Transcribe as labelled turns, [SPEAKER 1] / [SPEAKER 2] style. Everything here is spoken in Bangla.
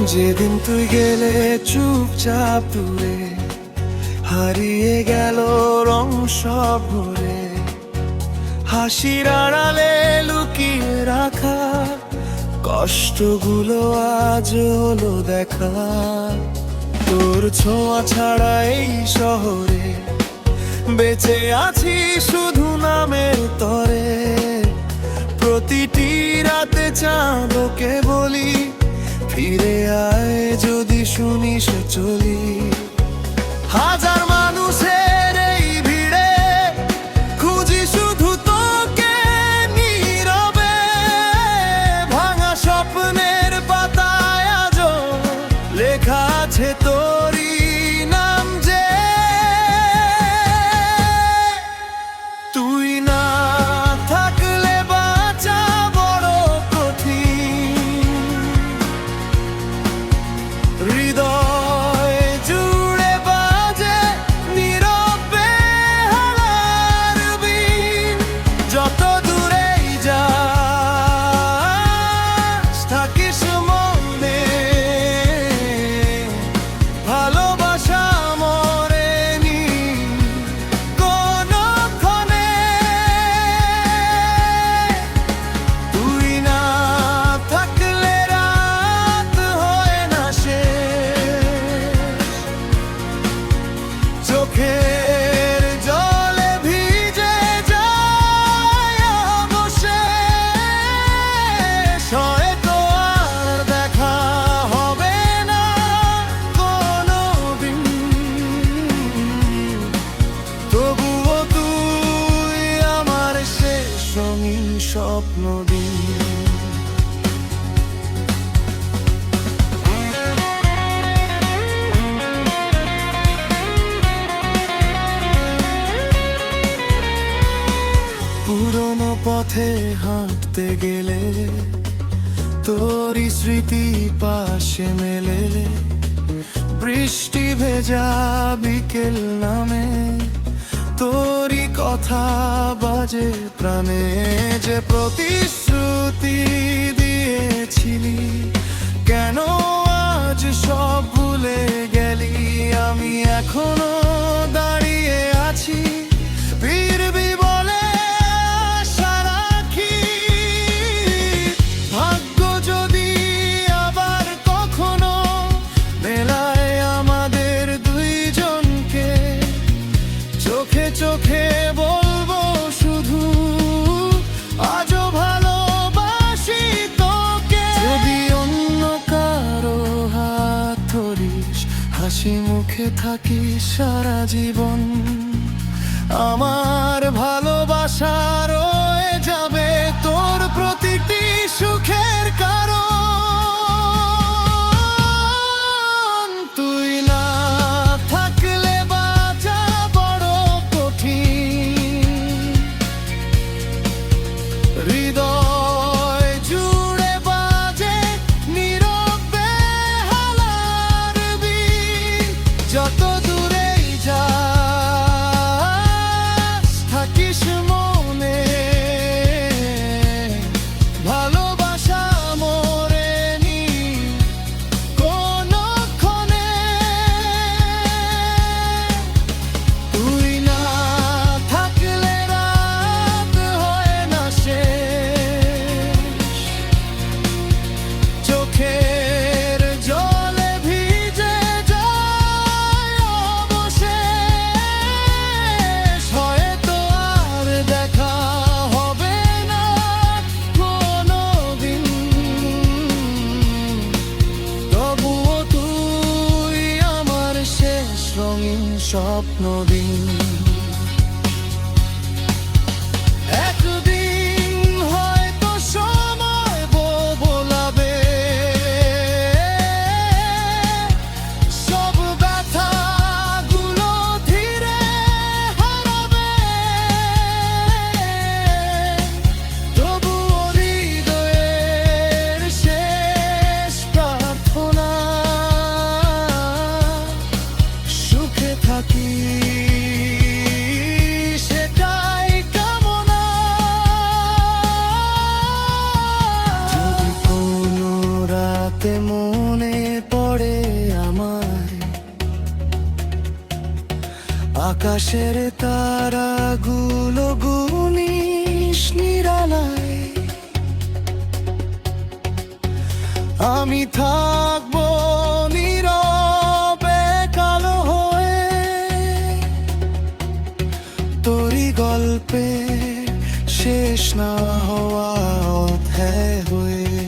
[SPEAKER 1] যেদিন তুই গেলে চুপচাপ দূরে, হারিয়ে গেল রং সব ভরে, হাসির আড়ালে লুকিয়ে রাখা কষ্টগুলো আজ হলো দেখা। তোর ছোঁয়া ছাড়া এই শহরে বেঁচে আছি শুধু নামের তরে। প্রতিটি রাতে চাঁদকে বলি, ফিরে আয় যদি শুনিস চলি। হাজার মানুষের এই ভিড়ে খুঁজি শুধু তোকে নীরবে। ভাঙা স্বপ্নের পাতায় আজও লেখা আছে তোরই নাম যে। তুই না থাকলে বাঁচা বড় কঠিন, হৃদয় জুড়ে বাজে নীরবে হারার বিন। যত দূরেই যাস থাকিস মনে, ভালোবাসা মরেনি কোনক্ষণে। তুই না থাকলে রাত হয় না শেষ, চোখের জলে ভিজে যায় অবশেষ। হয়তো আর দেখা হবে না কোনোদিন, তবুও তুই আমার শেষ রঙিন স্বপ্ন দিন। পুরনো পথে হাঁটতে গেলে তোরই স্মৃতি পাশে মেলে। বৃষ্টি ভেজা বিকেল নামে তোরই কথা বাজে প্রাণে। যে প্রতিশ্রুতি দিয়েছিলি, কেন আজ সব ভুলে গেলি? আমি এখনো দাঁড়িয়ে আছি, ফিরবি বলে আশা রাখি। ভাগ্য যদি আবার কখনো মেলায় আমাদের দুইজনকে, চোখে চোখে বলবো শুধু আজও ভালোবাসি তোকে। যদি অন্য কারো হাত ধরিস, হাসি মুখে থাকিস সারা জীবন, আমার ভালোবাসা রয়ে যাবে তোর প্রতিটি সুখের কারণ। তুই না থাকলে বাঁচা বড় কঠিন, হৃদয় জুড়ে বাজে নীরবে হালার বিন। যত দূরেই যাস থাকিস মনে, ভালোবাসা মরেনি কোনক্ষণে। তুই না থাকলে রাত হয় না শেষ, চোখের জলে ভিজে যায় অবশেষ। হয়তো আর দেখা হবে না কোনোদিন, তবুও তুই আমার শেষ রঙিন স্বপ্ন দিন। একদিন হয়তো সময় বদলাবে, সব ব্যথাগুলো ধীরে হারাবে। তবুও হৃদয়ের শেষ প্রার্থনা, সুখে থাকি আকাশের তারাগুলো গুনিস নিরালায়, আমি থাকবো নীরবে কালো হয়ে, তোরই গল্পে শেষ না হওয়া অধ্যায় হয়ে।